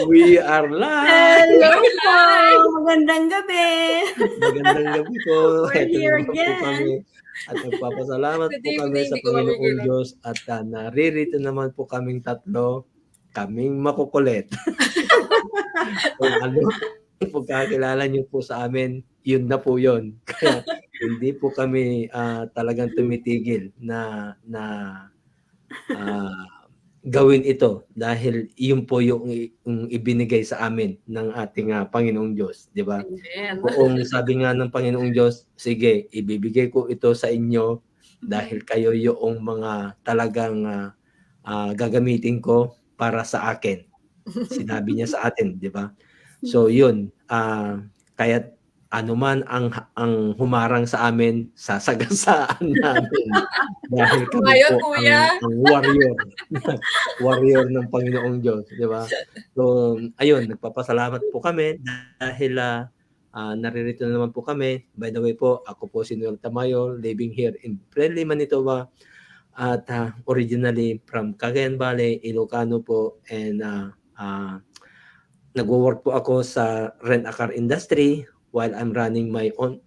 We are live! Hello po! Magandang gabi! Magandang gabi po. We're Ito here naman po again. kami at nagpapasalamat Good po kami evening, sa hindi ko Panginoong mapigil. Diyos at naririto naman po kaming tatlo, kaming makukulit. Kung ano yung pagkakilala niyo po sa amin, yun na po yun. Kaya hindi po kami talagang tumitigil na gawin ito dahil yun po yung ibinigay sa amin ng ating Panginoong Diyos, di ba? Amen. Kung sabi nga ng Panginoong Diyos, sige, ibibigay ko ito sa inyo dahil kayo yung mga talagang gagamitin ko para sa akin. Sinabi niya sa atin, di ba? So yun, kaya anuman ang humarang sa amin, sasagasaan namin. Dahil kami Ngayon, po kuya. ang warrior. Warrior ng Panginoong Diyos, di ba? So, ayun, nagpapasalamat po kami dahil naririto na naman po kami. By the way po, ako po si Noel Tamayo, living here in Friendly, Manitoba. At originally from Cagayan Valley, Ilocano po. And nagwo-work po ako sa rent-a-car industry while I'm running my own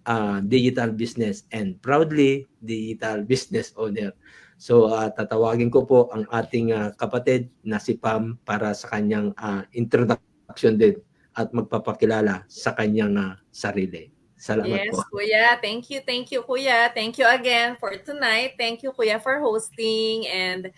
digital business and proudly digital business owner. So tatawagin ko po ang ating kapatid na si Pam para sa kanyang introduction din at magpapakilala sa kanyang sarili. Salamat Yes, po. Kuya. Thank you, Kuya. Thank you again for tonight. Thank you, Kuya, for hosting. And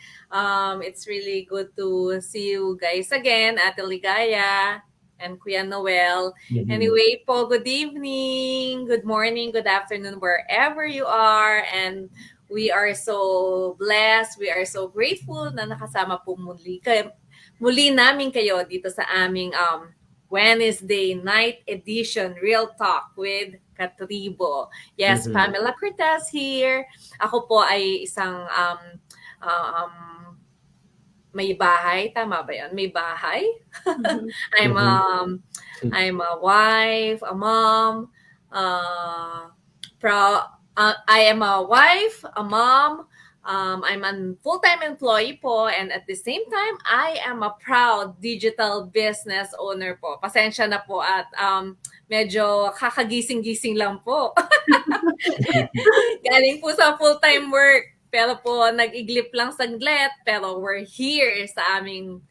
it's really good to see you guys again, Ate Ligaya and Kuya Noel. Anyway po, good evening, good morning, good afternoon, wherever you are. And we are so blessed, we are so grateful na nakasama po muli namin kayo dito sa aming Wednesday night edition, Real Talk with Katribo. Yes, Pamela Cortez here. Ako po ay isang may bahay, tama ba 'yan? May bahay. I'm a wife, a mom, I am a wife, a mom, I'm a full-time employee po, and at the same time, I am a proud digital business owner po. Pasensya na po at medyo kakagising-gising lang po. Galing po sa full-time work. Pero po, nag-iglip lang saglit. Pero we're here sa aming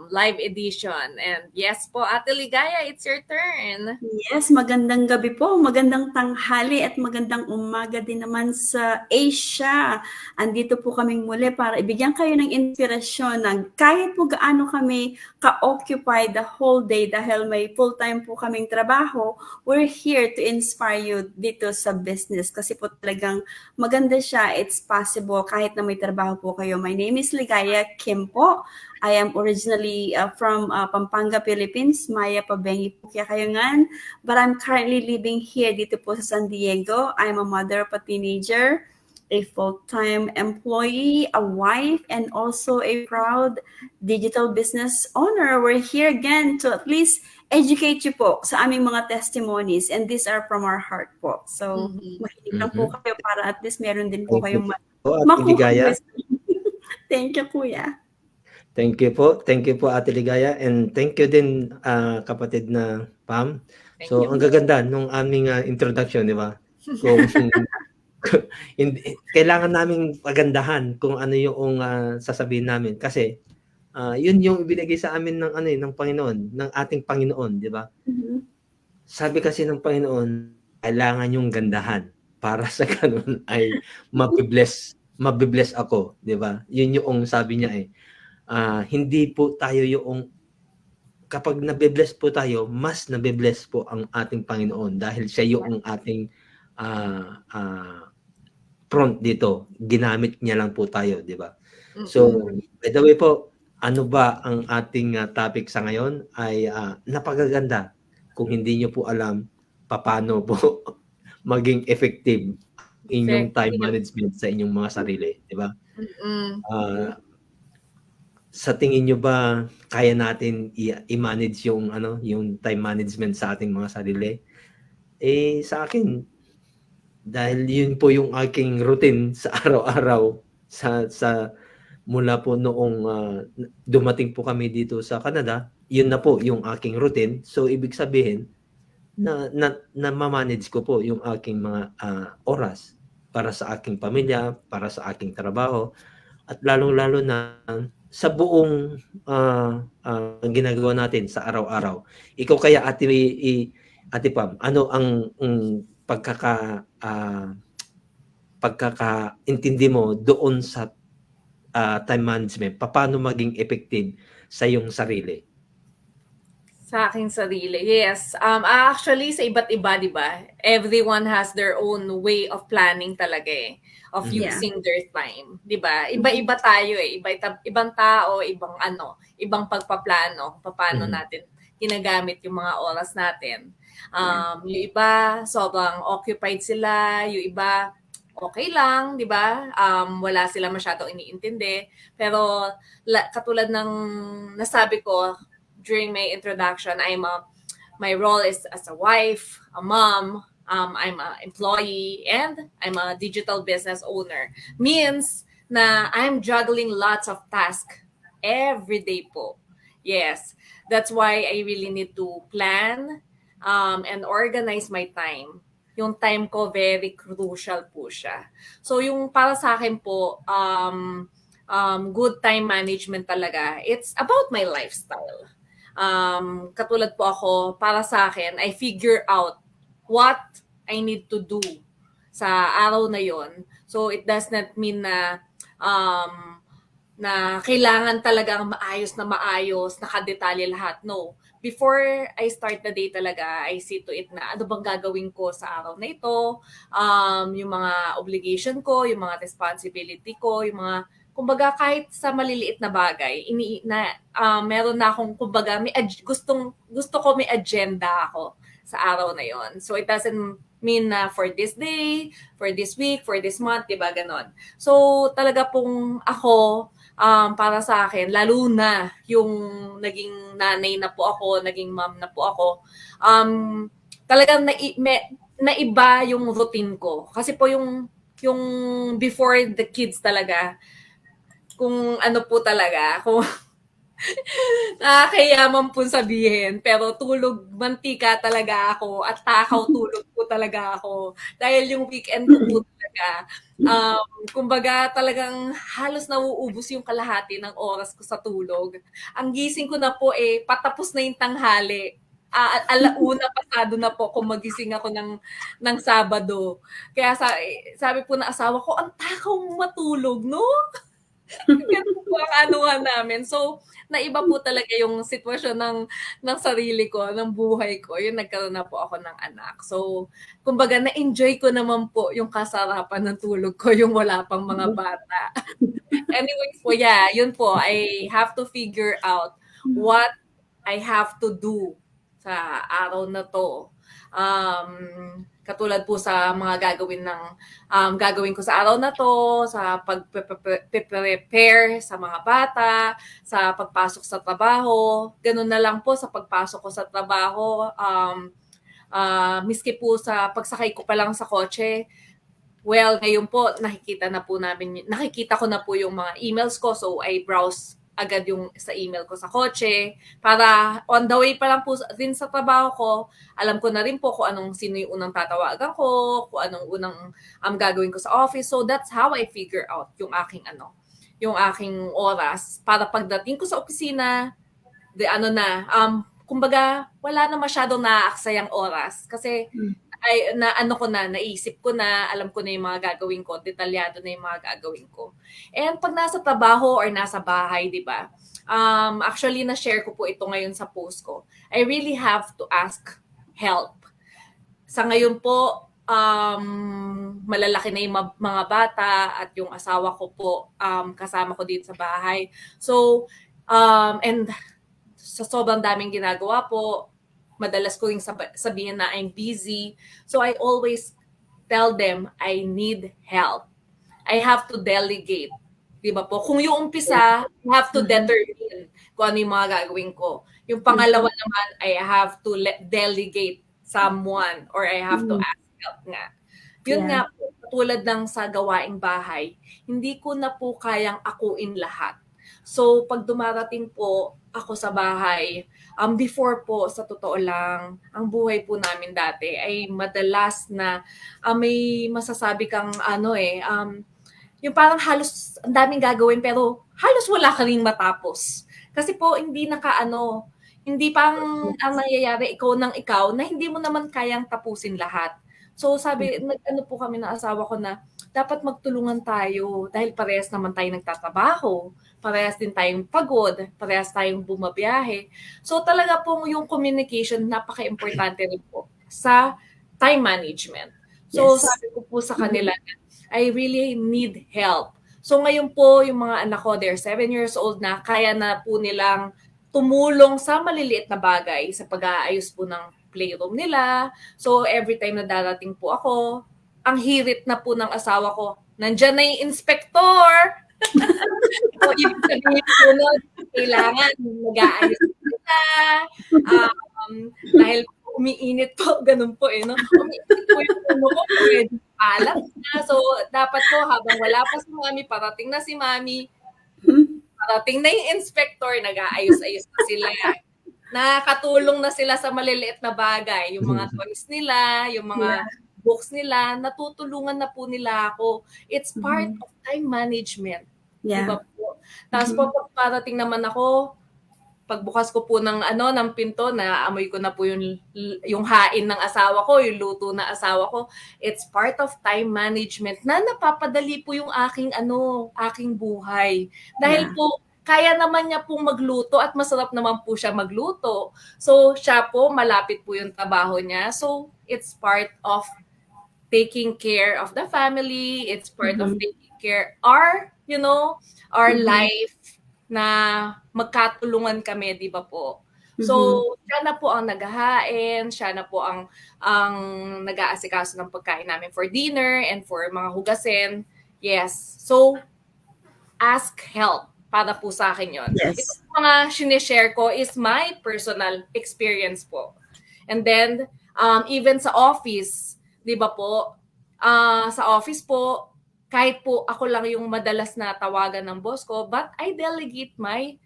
live edition. And yes po, Ate Ligaya, it's your turn. Yes, magandang gabi po, magandang tanghali at magandang umaga din naman sa Asia. Andito po kaming muli para ibigyan kayo ng inspirasyon na kahit po gaano kami ka-occupy the whole day dahil may full-time po kaming trabaho, we're here to inspire you dito sa business kasi po talagang maganda siya, it's possible kahit na may trabaho po kayo. My name is Ligaya Kim po. I am originally from Pampanga, Philippines, Maya Pabengi po kaya kayangan. But I'm currently living here dito po sa San Diego. I'm a mother of a teenager, a full-time employee, a wife, and also a proud digital business owner. We're here again to at least educate you po sa aming mga testimonies, and these are from our heart po. So, mahilig lang po kayo para at least meron din po kayong makuha. Thank you, Kuya. Thank you po. Thank you po, Ate Ligaya. And thank you din, kapatid na Pam. So, ang gaganda nung aming introduction, di ba? Kailangan naming pagandahan kung ano yung sasabihin namin. Kasi, yun yung ibinigay sa amin ng Panginoon, ng ating Panginoon, di ba? Sabi kasi ng Panginoon, kailangan yung gandahan para sa ganun ay mabibless ako, di ba? Yun yung sabi niya eh. Hindi po tayo yung kapag nabibless po tayo, mas nabibless po ang ating Panginoon dahil siya yung ating front dito. Ginamit niya lang po tayo, di ba? So, by the way po, ano ba ang ating topic sa ngayon ay napakaganda. Kung hindi niyo po alam paano po maging effective inyong time management sa inyong mga sarili, di ba? Sa tingin nyo ba kaya natin i-manage yung time management sa ating mga sarili? Sa akin, dahil yun po yung aking routine sa araw-araw sa mula po noong dumating po kami dito sa Canada, yun na po yung aking routine. So ibig sabihin na ma-manage ko po yung aking mga oras para sa aking pamilya, para sa aking trabaho, at lalong-lalo na sa buong ginagawa natin sa araw-araw. Ikaw kaya Ate Pam, ano ang pagkakaintindi mo doon sa time management? Paano maging effective sa iyong sarili? Sa aking sarili, yes. Actually, sa iba't iba, di ba? Everyone has their own way of planning talaga eh. Of Yeah. using their time. Di ba? Iba-iba tayo eh. Ibang tao, ibang pagpaplano. Paano natin ginagamit yung mga oras natin. Yung iba, sobrang occupied sila. Yung iba, okay lang, di ba? Wala sila masyadong iniintindi. Pero katulad ng nasabi ko, during my introduction, my role is as a wife, a mom, I'm an employee, and I'm a digital business owner. Means na I'm juggling lots of tasks every day po. Yes, that's why I really need to plan and organize my time. Yung time ko, very crucial po siya. So yung para sa akin po, good time management talaga, it's about my lifestyle. Katulad po ako, para sa akin, I figure out what I need to do sa araw na yon. So it does not mean na kailangan talagang maayos, nakadetalye lahat. No. Before I start the day talaga, I see to it na ano bang gagawin ko sa araw na ito, yung mga obligation ko, yung mga responsibility ko, yung mga kumbaga kahit sa maliliit na bagay, meron na akong kumbaga gusto ko may agenda ako sa araw na yon. So it doesn't mean na for this day, for this week, for this month, diba ganon. So talaga pong ako, para sa akin, lalo na yung naging nanay na po ako, naging mom na po ako, talagang naiba yung routine ko. Kasi po yung before the kids talaga, kung ano po talaga, kung nakakayaman po sabihin, pero tulog mantika talaga ako at takaw tulog po talaga ako. Dahil yung weekend ko po talaga, kumbaga talagang halos nauubos yung kalahati ng oras ko sa tulog. Ang gising ko na po patapos na yung tanghali. Alauna pasado na po kung magising ako ng Sabado. Kaya sabi po ng asawa ko, ang takaw mo matulog, no? Ganun po ang anuhan namin. So, naiba po talaga yung sitwasyon ng sarili ko, ng buhay ko. Yung nagkaroon na po ako ng anak. So, kumbaga, na-enjoy ko naman po yung kasarapan ng tulog ko, yung wala pang mga bata. Anyways po, yeah, yun po. I have to figure out what I have to do sa araw na to. Katulad po sa mga gagawin ko sa araw na to, sa pag-prepare sa mga bata, sa pagpasok sa trabaho. Ganun na lang po sa pagpasok ko sa trabaho. Miski po sa pagsakay ko pa lang sa kotse, well, ngayon po nakikita ko na po yung mga emails ko, so I browse agad yung sa email ko sa kotse para on the way pa lang po din sa trabaho ko, alam ko na rin po kung sino yung unang tatawagan ko, kung anong unang gagawin ko sa office. So that's how I figure out yung aking oras para pagdating ko sa opisina, kumbaga wala na masyadong naaaksayang oras kasi naisip ko na, alam ko na yung mga gagawin ko, detalyado na yung mga gagawin ko. And pag nasa trabaho or nasa bahay, di ba? Actually, na-share ko po ito ngayon sa post ko. I really have to ask help. Sa ngayon po, malalaki na yung mga bata at yung asawa ko po, kasama ko dito sa bahay. So, and sa sobrang daming ginagawa po, madalas ko yung sabihin na I'm busy. So I always tell them I need help. I have to delegate. Diba po? Kung yung umpisa, you have to determine kung ano yung mga gagawin ko. Yung pangalawa naman, I have to delegate someone or I have to ask help nga. Yun Yeah. nga po, tulad ng sa gawaing bahay, hindi ko na po kayang akuin lahat. So, pag dumarating po ako sa bahay, before po, sa totoo lang, ang buhay po namin dati ay madalas na may masasabi kang yung parang halos ang daming gagawin pero halos wala ka ring matapos. Kasi po hindi pang ang nangyayari ikaw na hindi mo naman kayang tapusin lahat. So sabi, nag-ano po kami ng asawa ko na dapat magtulungan tayo dahil parehas naman tayo nagtatrabaho, parehas din tayong pagod, parehas tayong bumabiyahe. So talaga po yung communication napaka-importante rin po sa time management. So Yes. sabi ko po sa kanila, I really need help. So ngayon po, yung mga anak ko, they're 7 years old na, kaya na po nilang tumulong sa maliliit na bagay, sa pag-aayos po ng playroom nila. So every time na darating po ako, ang hirit na po ng asawa ko, nandyan na yung inspector! So ibig sabihin po nun, kailangan mag-aayos sila. Dahil umiinit po, ganun po no? Umiinit po yung ulo ko, medyo alat na. So, dapat po, habang wala pa si mami, parating na si mami, parating na yung inspector, nag-aayos-ayos na sila. Nakakatulong na sila sa maliliit na bagay. Yung mga toys nila, yung mga books nila, natutulungan na po nila ako. It's part of time management. Yeah. Diba po? Tapos po, pag parating naman ako, pagbukas ko po ng pinto, naamoy ko na po yung hain ng asawa ko, yung luto na asawa ko. It's part of time management na napapadali po yung aking buhay. Dahil po, kaya naman niya pong magluto at masarap naman po siya magluto. So, siya po, malapit po yung trabaho niya. So, it's part of taking care of the family. It's part of taking care our life na magkatulungan kami, di ba po? So, siya na po ang naghahain, siya na po ang nag-aasikaso ng pagkain namin for dinner and for mga hugasin. Yes. So, ask help para po sa akin yon. Yes. Ito mga sinishare ko is my personal experience po. And then, even sa office, di ba po, sa office po, kahit po ako lang yung madalas na tawagan ng boss ko, but I delegate my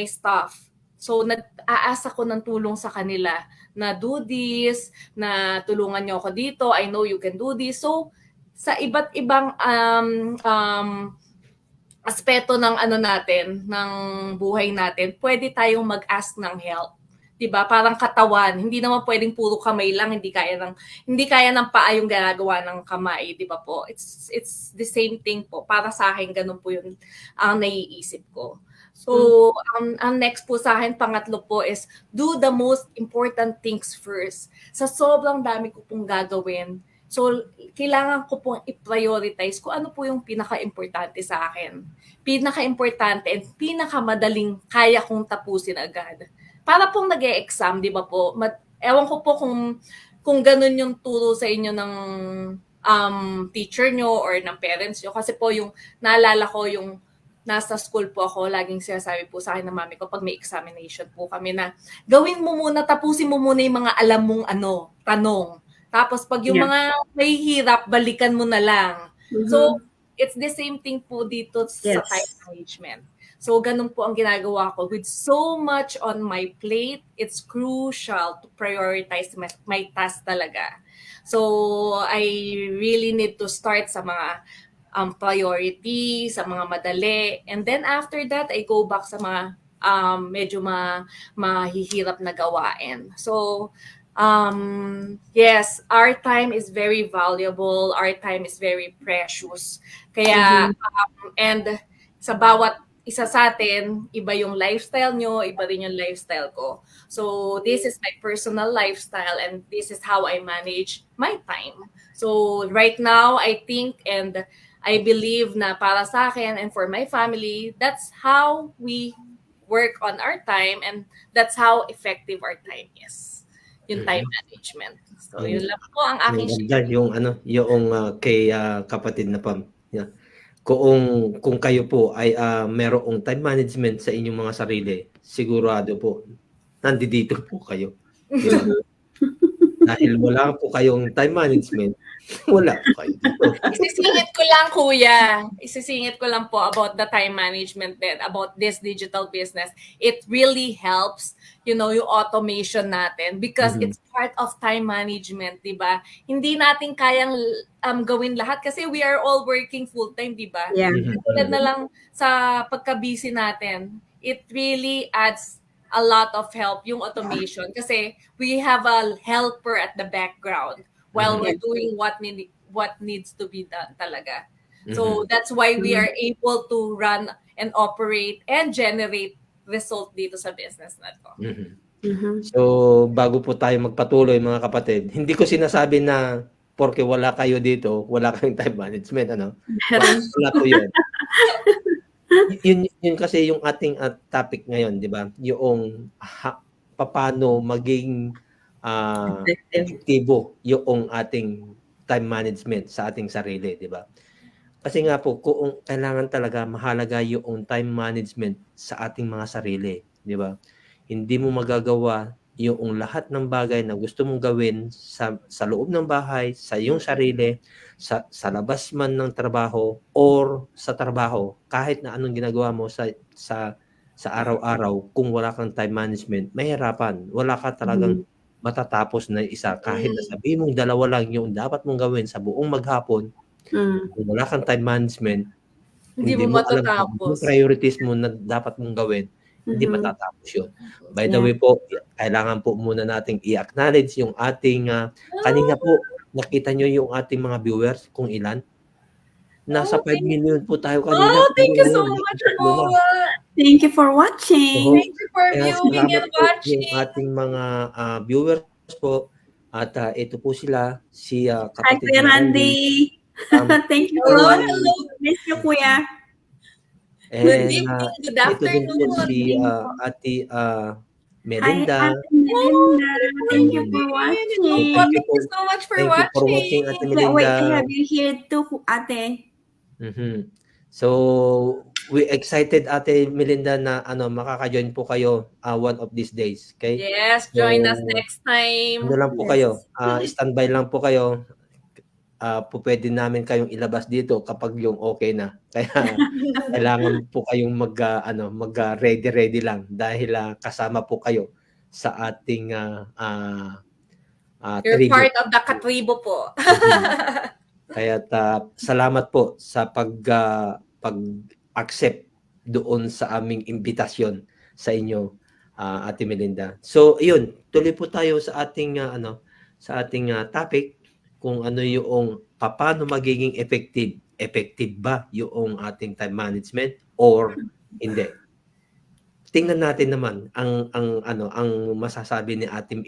staff. So, nag-aasa ko ng tulong sa kanila na do this, na tulungan niyo ako dito, I know you can do this. So, sa iba't ibang aspeto ng natin, ng buhay natin, pwede tayong mag-ask ng help. 'Di ba? Parang katawan, hindi naman pwedeng puro kamay lang, hindi kaya ng paa yung ginagawa ng kamay, 'di ba po? It's the same thing po. Para sa akin ganun po yung ang naiisip ko. So, ang next po sa akin, pangatlo po is do the most important things first. Sa sobrang dami ko pong gagawin, so kailangan ko pong i-prioritize kung ano po yung pinaka-importante sa akin. Pinaka-importante and pinakamadaling kaya kong tapusin agad. Para pong nag-e-exam, di ba po? Ewan ko po kung ganun yung turo sa inyo ng teacher nyo or ng parents nyo. Kasi po yung naalala ko yung nasa school po ako, laging sinasabi po sa akin ng mami ko pag may examination po kami na gawin mo muna, tapusin mo muna yung mga alam mong tanong. Tapos pag yung mga mahihirap, balikan mo na lang. So, it's the same thing po dito sa time management. So, ganun po ang ginagawa ko. With so much on my plate, it's crucial to prioritize my task talaga. So, I really need to start sa mga priority, sa mga madali. And then after that, I go back sa mga medyo mahihirap na gawain. So, yes, our time is very valuable. Our time is very precious. Kaya, and sa bawat isa sa atin, iba yung lifestyle nyo, iba rin yung lifestyle ko. So, this is my personal lifestyle and this is how I manage my time. So, right now, I think and I believe na para sa akin and for my family, that's how we work on our time and that's how effective our time is. Yung time management. So, yun lang po ang aking share. Yung kay kapatid na Pam. Yeah. Kung kayo po ay merong time management sa inyong mga sarili, sigurado po nandito po kayo. Diba? Dahil wala po kayong time management, wala po kayo dito. Isisingit ko lang, kuya. Isisingit ko lang po about the time management din, about this digital business. It really helps, yung automation natin because it's part of time management, di ba? Hindi natin kayang gawin lahat kasi we are all working full-time, di ba? Yeah. Tulad na lang sa pagka-busy natin, it really adds a lot of help yung automation kasi we have a helper at the background while we're doing what needs to be done talaga. So that's why we are able to run and operate and generate result dito sa business na to. So, bago po tayo magpatuloy mga kapatid, hindi ko sinasabi na porke wala kayo dito, wala kayong time management, ano? Wala po yun. Yun kasi yung ating topic ngayon, di ba? Yung paano maging epektibo yung ating time management sa ating sarili, di ba? Kasi nga po, kung kailangan talaga mahalaga yung time management sa ating mga sarili, di ba? Hindi mo magagawa yung lahat ng bagay na gusto mong gawin sa loob ng bahay, sa iyong sarili, sa labas man ng trabaho or sa trabaho, kahit na anong ginagawa mo sa araw-araw, kung wala kang time management, mahirapan. Wala ka talagang matatapos na isa. Kahit na sabihin mong dalawa lang yung dapat mong gawin sa buong maghapon, kung wala kang time management, Hindi mo alam matatapos. yung priorities mo na dapat mong gawin, hindi matatapos yun. By the way po, kailangan po muna nating i-acknowledge yung ating, kanina po, nakita nyo yung ating mga viewers kung ilan? Nasa 5 million po tayo kanina. Thank you so much po. Thank you for watching. Thank you for viewing and watching. Yung ating mga viewers po. At ito po sila, si Hi, kapatid Kuya Randy. Thank you for watching. Miss you, Kuya. Good evening, good ito din po afternoon. si Ate Melinda. Hi, Ate Melinda. Thank you for watching. Thank you so much for Thank you for watching, Ate Melinda. Wait, I have you here too, Ate. So, we excited, Ate Melinda, na makaka-join po kayo one of these days. Okay? Yes, join us next time. Ano lang po kayo, standby lang po kayo. Po pwede namin kayong ilabas dito kapag yung okay na. Kaya kailangan po kayong mag-ready lang dahil kasama po kayo sa ating You're tribo. part of the katribo po. Kaya salamat po sa pag-accept doon sa aming imbitasyon sa inyo, Ate Melinda. So, yun, tuloy po tayo sa ating topic, kung ano yung paano magiging effective ba yung ating time management or hindi. Tingnan natin naman ang masasabi ni Atim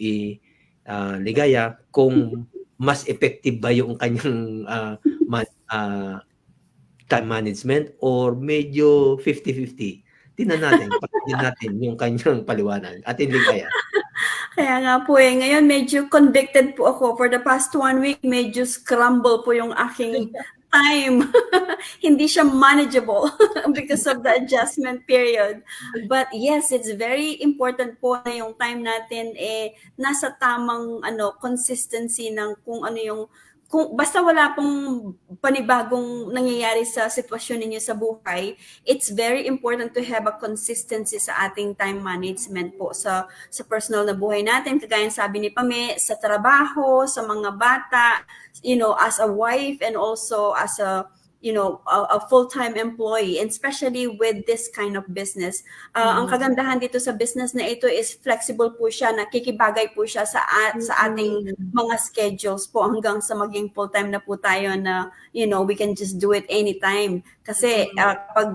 Ligaya kung mas effective ba yung kanyang time management or medyo 50-50. Tingnan natin, pakinggan natin yung kanyang paliwanag. Atin Ligaya. Kaya nga po ngayon medyo convicted po ako. For the past 1 week, medyo scramble po yung aking time. Hindi siya manageable because of the adjustment period. But yes, it's very important po na yung time natin nasa tamang consistency ng kung ano yung basta wala pong panibagong nangyayari sa sitwasyon ninyo sa buhay, it's very important to have a consistency sa ating time management po sa personal na buhay natin. Kagaya sabi ni Pame, sa trabaho, sa mga bata, as a wife and also as a full-time employee, and especially with this kind of business. Ang kagandahan dito sa business na ito is flexible po siya, nakikibagay po siya sa ating mga schedules po hanggang sa maging full-time na po tayo na, we can just do it anytime. Kasi pag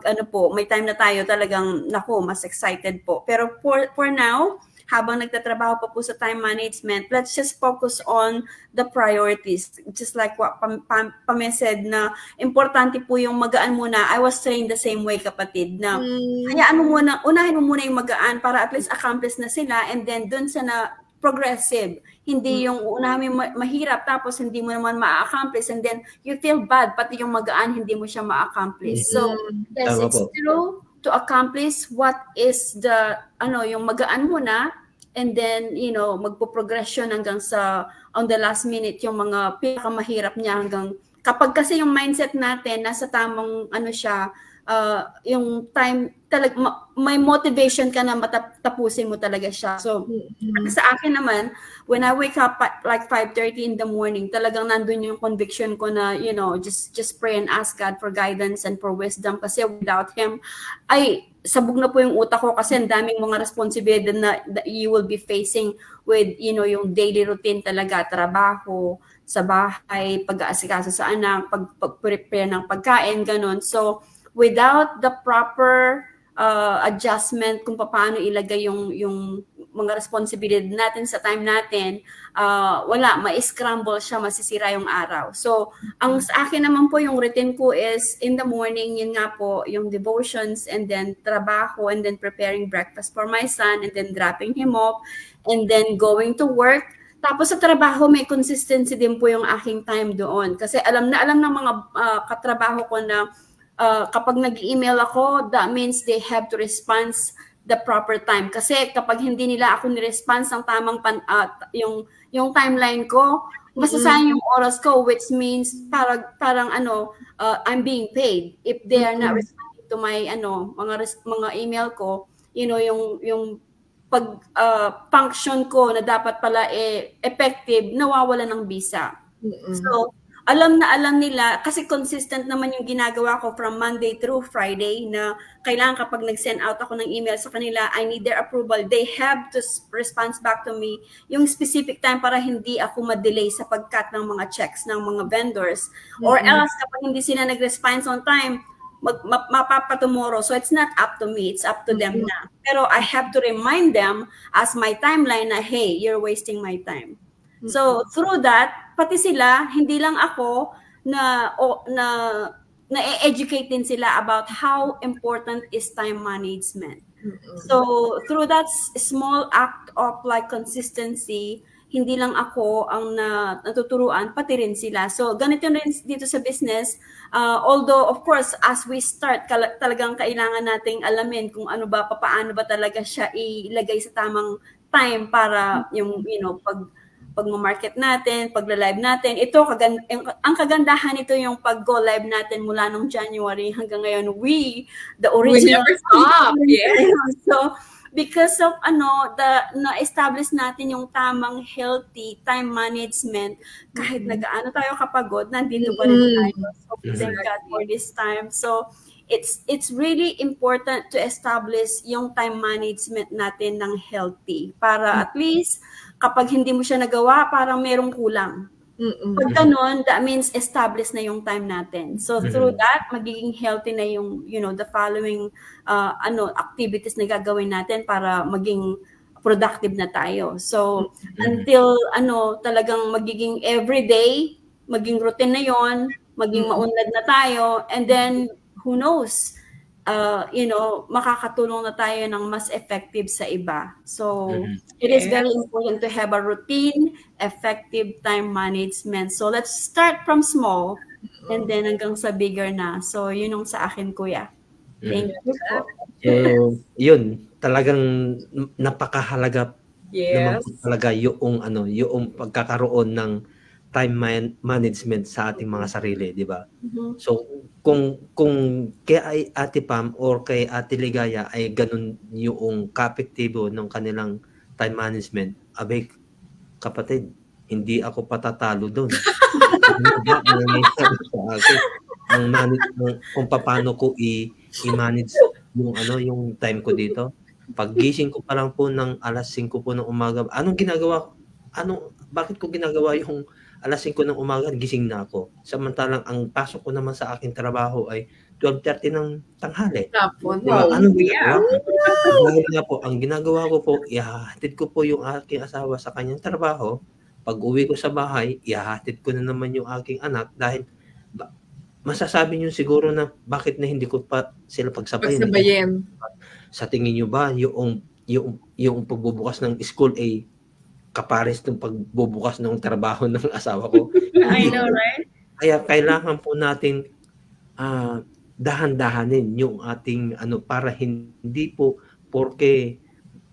may time na tayo talagang, mas excited po. Pero for now, habang nagtatrabaho pa po sa time management, let's just focus on the priorities. Just like what Pame said, na importante po yung magaan muna. I was trained the same way, kapatid, na unahin mo muna yung magaan para at least accomplish na sila, and then dun sa na progressive. Hindi yung unahin mahirap tapos hindi mo naman ma-accomplish, and then you feel bad pati yung magaan hindi mo siya ma-accomplish. So, yes, it's true to accomplish what is the yung magaan muna, and then, magpo-progression hanggang sa on the last minute yung mga pinakamahirap niya hanggang kapag kasi yung mindset natin nasa tamang siya, yung time may motivation ka na tapusin mo talaga siya. So sa akin naman, when I wake up at like 5:30 in the morning, talagang nandun yung conviction ko na just pray and ask God for guidance and for wisdom, kasi without Him ay sabog na po yung utak ko, kasi ang daming mga responsibilidad na you will be facing with yung daily routine talaga, trabaho sa bahay, pag-aasikaso sa anak, pag-prepare ng pagkain, ganun. So without the proper adjustment kung paano ilagay yung mga responsibilidad natin sa time natin, wala, ma-scramble siya, masisira yung araw. So, ang sa akin naman po, yung routine ko is in the morning, yun nga po, yung devotions, and then trabaho, and then preparing breakfast for my son, and then dropping him off, and then going to work. Tapos sa trabaho, may consistency din po yung aking time doon. Kasi alam ng mga katrabaho ko na kapag nag-email ako, that means they have to respond the proper time. Kasi kapag hindi nila ako ni-response ng tamang yung timeline ko, masasayang yung oras ko, which means parang I'm being paid if they are not responding to my mga email ko, yung pag function ko na dapat pala effective, nawawala ng bisa. So alam nila, kasi consistent naman yung ginagawa ko from Monday through Friday, na kailangan kapag nag-send out ako ng email sa kanila, I need their approval. They have to respond back to me yung specific time para hindi ako ma-delay sa pag-cut ng mga checks ng mga vendors. Or else, kapag hindi sila nag-response on time, mapapa-tomorrow. So it's not up to me, it's up to them na. Pero I have to remind them as my timeline na, hey, you're wasting my time. So through that, pati sila, hindi lang ako, na-educate din sila about how important is time management. So through that small act of like consistency, hindi lang ako ang natuturuan, pati rin sila. So ganito rin dito sa business, although of course as we start, talagang kailangan nating alamin kung paano ba talaga siya ilagay sa tamang time para yung pag-market natin, pagla-live natin. Ito, ang kagandahan nito yung pag-go live natin mula nung January hanggang ngayon. The original. We never stop. Yeah. So, because of na-establish natin yung tamang healthy time management, kahit nag-aano tayo kapagod, nandito pa rin tayo. So, thank God for this time. So, it's really important to establish yung time management natin ng healthy para at least kapag hindi mo siya nagawa, parang merong kulang. Pag ganun, that means established na yung time natin. So through that, magiging healthy na yung the following activities na gagawin natin para maging productive na tayo. So until talagang magiging everyday, maging routine na yon, maging maunlad na tayo, and then who knows, makakatulong na tayo ng mas effective sa iba. So, it is very important to have a routine, effective time management. So, let's start from small and then hanggang sa bigger na. So, yun yung sa akin, Kuya. Thank you po. So, yun, talagang napakahalaga naman po talaga yung pagkakaroon ng time management sa ating mga sarili, di ba? So, kung kay Ate Pam or kay Ate Ligaya ay ganun yung ka-epektibo ng kanilang time management, abay, kapatid, hindi ako patatalo doon. Kung paano ko i-manage yung time ko dito. Paggising ko pa lang po ng alas 5 po ng umaga, bakit ko ginagawa yung alas 5 ng umaga, gising na ako. Samantalang ang pasok ko naman sa aking trabaho ay 12:30 ng tanghali. Diba? Anong ginagawa ko? Ang ginagawa ko po, ihahatid ko po yung aking asawa sa kanyang trabaho. Pag uwi ko sa bahay, ihahatid ko na naman yung aking anak dahil masasabi niyo siguro na bakit na hindi ko pa sila pagsabayin. Sa tingin niyo ba yung pagbubukas ng school ay kapares ng pagbubukas ng trabaho ng asawa ko? I know, right? Kaya kailangan po natin dahan-dahanin yung ating para hindi po porke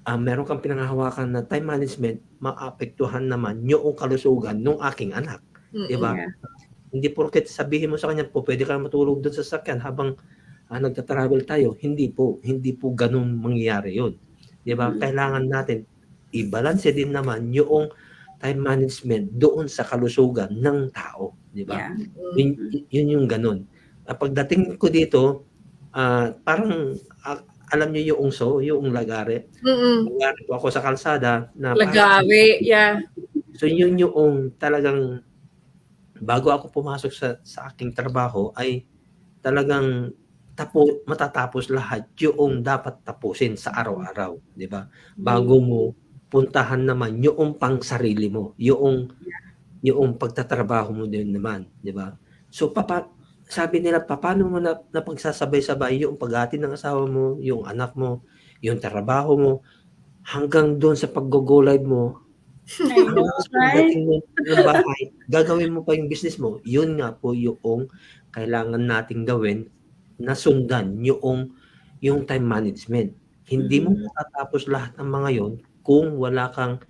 meron kang pinanghahawakan na time management, maapektuhan naman yung kalusugan ng aking anak. Di ba? Yeah. Hindi porket sabihin mo sa kanya po, pwede ka matulog doon sa sasakyan habang nagta-travel tayo. Hindi po ganun mangyayari yun. Di ba? Kailangan natin i-balance din naman yung time management doon sa kalusugan ng tao. Di ba? Yeah. Yun yung ganun. Pagdating ko dito, parang alam niyo yung yung lagare. Lagare po ako sa kalsada. Lagare, yeah. So yun yung talagang bago ako pumasok sa aking trabaho ay talagang matatapos lahat yung dapat tapusin sa araw-araw, di ba? Bago mo puntahan naman yung pang sarili mo, yung pagtatrabaho mo din naman, di ba? So sabi nila, paano mo napagsasabay-sabay yung paghatid ng asawa mo, yung anak mo, yung trabaho mo, hanggang doon sa pag-go live mo, pagdating mo ng bahay, gagawin mo pa yung business mo. Yun nga po yung kailangan nating gawin na sundan yung time management. Hindi mo matatapos lahat ng mga yon kung wala kang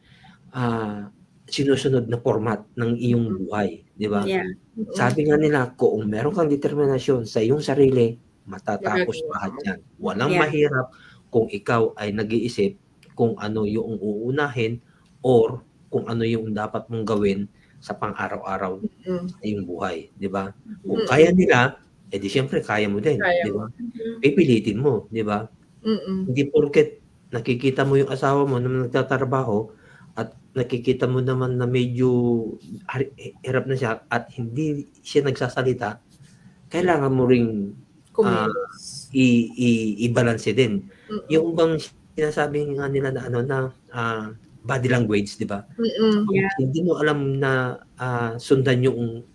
sinusunod na format ng iyong buhay, di ba? Yeah. Sabi nga nila, kung meron kang determinasyon sa iyong sarili, matatapos lahat yan. Walang mahirap kung ikaw ay nag-iisip kung ano yung uunahin or kung ano yung dapat mong gawin sa pang-araw-araw sa iyong buhay, di ba? Kung kaya nila, edi siyempre kaya mo din, di ba? Pipilitin mo, di ba? Hindi porket nakikita mo yung asawa mo na nagtatrabaho at nakikita mo naman na medyo hirap na siya at hindi siya nagsasalita, kailangan mo ring i-balance din. Yung bang sinasabi nga nila na body language, di ba? Hindi mo alam na sundan yung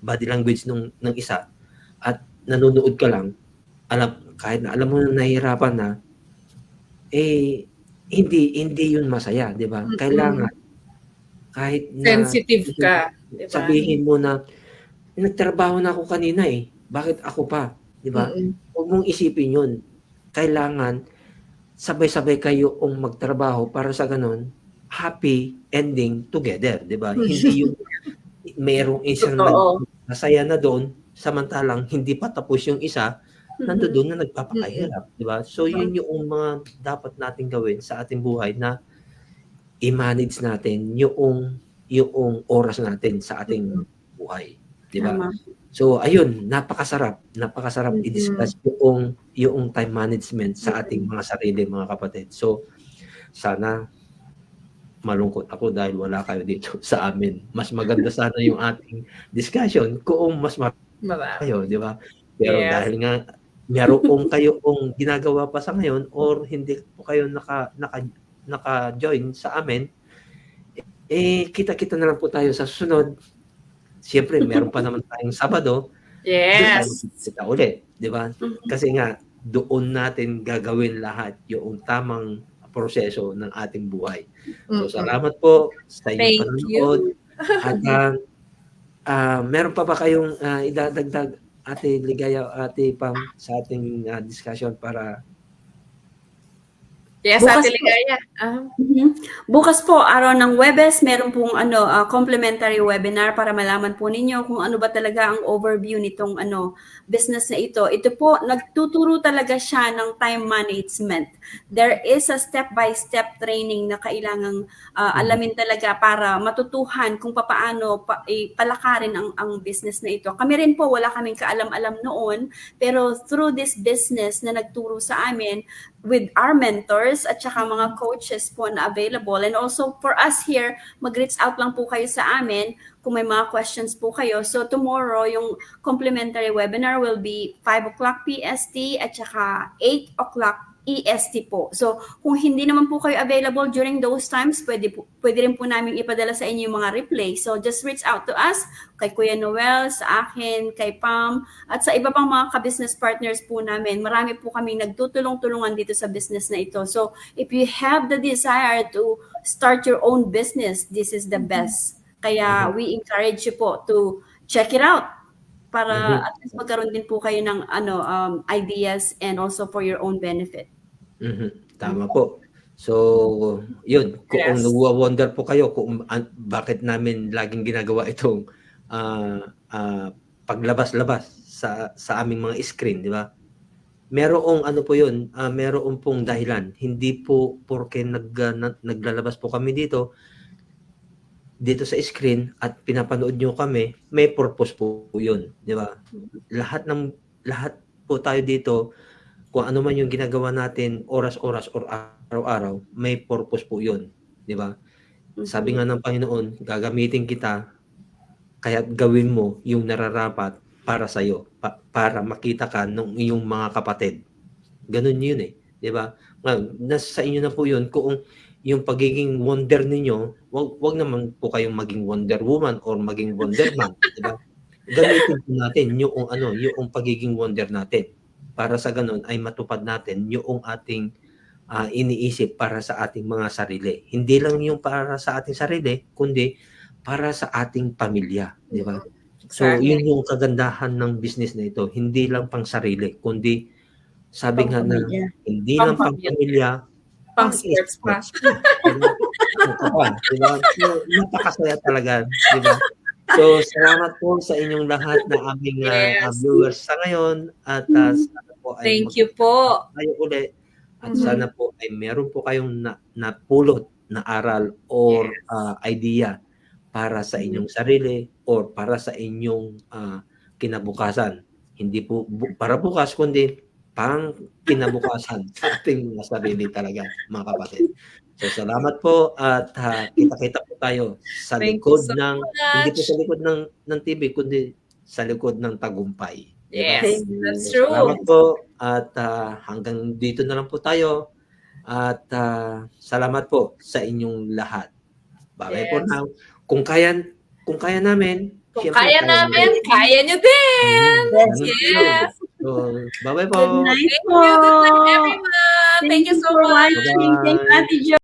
body language ng isa at nanonood ka lang, kahit na alam mo na nahihirapan na, hindi yun masaya, di ba? Kailangan kahit na sensitive ka, di ba? Sabihin mo na nagtrabaho na ako kanina bakit ako pa, di ba? Huwag mong isipin yun. Kailangan sabay-sabay kayo magtrabaho para sa ganun happy ending together, di ba? Hindi yung mayroong isang masaya na doon samantalang hindi pa tapos yung isa nandoon na nagpapakahirap, di ba? So yun yung mga dapat nating gawin sa ating buhay na i-manage natin yung oras natin sa ating buhay, di ba? So ayun, napakasarap i-discuss yung time management sa ating mga sarili, mga kapatid. So sana malungkot ako dahil wala kayo dito sa amin. Mas maganda sana yung ating discussion kung mas marami kayo, di ba? Pero dahil nga meron kayong ginagawa pa sa ngayon or hindi po kayo naka-join sa amin, kita-kita na lang po tayo sa susunod. Siyempre, meron pa naman tayong Sabado. Yes. Kita ulit, di ba? Kasi nga, doon natin gagawin lahat yung tamang proseso ng ating buhay. So, salamat po sa inyong panonood. At meron pa ba kayong idadagdag, Ate Ligaya, Ate Pam, sa ating discussion para... Yes, Ate Ligaya. Bukas po, araw ng Webes, meron pong complimentary webinar para malaman po ninyo kung ano ba talaga ang overview nitong business na ito. Ito po, nagtuturo talaga siya ng time management. There is a step-by-step training na kailangang alamin talaga para matutuhan kung paano palakarin ang business na ito. Kami rin po, wala kaming kaalam-alam noon, pero through this business na nagturo sa amin, with our mentors at saka mga coaches po na available. And also for us here, mag-reach out lang po kayo sa amin kung may mga questions po kayo. So tomorrow, yung complimentary webinar will be 5 o'clock PST at saka 8 o'clock EST po. So kung hindi naman po kayo available during those times, pwede rin po namin ipadala sa inyo yung mga replay. So just reach out to us, kay Kuya Noel, sa akin, kay Pam, at sa iba pang mga ka-business partners po namin. Marami po kami nagtutulong-tulungan dito sa business na ito. So if you have the desire to start your own business, this is the best. Kaya we encourage you po to check it out para at least magkaroon din po kayo ng ideas and also for your own benefit. Tama po. So, yun, kung Yes. nagwa-wonder po kayo kung bakit namin laging ginagawa itong paglabas-labas sa aming mga screen, di ba? Merong ano po yun, meron pong dahilan. Hindi po porke naglalabas po kami dito sa screen at pinapanood nyo kami, may purpose po yun, di ba? Lahat po tayo dito, kung ano man yung ginagawa natin oras-oras or araw-araw, may purpose po yun, di ba? Sabi nga ng Panginoon, gagamitin kita, kaya gawin mo yung nararapat para sa iyo, para makita ka ng iyong mga kapatid. Ganun yun eh, di ba? Nasa inyo na po yun kung yung pagiging wonder ninyo, wag naman po kayong maging Wonder Woman or maging Wonder Man, di ba? Gamitin po natin yung pagiging wonder natin para sa ganun ay matupad natin yung ating iniisip para sa ating mga sarili. Hindi lang yung para sa ating sarili, kundi para sa ating pamilya, di ba? So, yun yung kagandahan ng business na ito. Hindi lang pang sarili, kundi sabi nga na hindi lang pang pamilya, Pang sports pa. Diba? So, napakasaya talaga, di ba? So, salamat po sa inyong lahat na aming viewers sa ngayon at sana po ay Thank you po. Tayo ulit at sana po ay meron po kayong napulot na aral or idea para sa inyong sarili or para sa inyong kinabukasan. Hindi po para bukas kundi pang kinabukasan sa ating mga sarili talaga, mga kapatid. So, salamat po at kita-kita po tayo sa likod ng hindi po sa likod ng TV kundi sa likod ng tagumpay. Yes, that's So, true. salamat po at hanggang dito na lang po tayo at salamat po sa inyong lahat. Bye po now. Kung kaya namin, Kung kaya namin, kaya nyo din. Yes. So, bye-bye po. Good night Thank po. you. Good night, everyone. Thank you so for much. watching. Thank you, Ate Jo.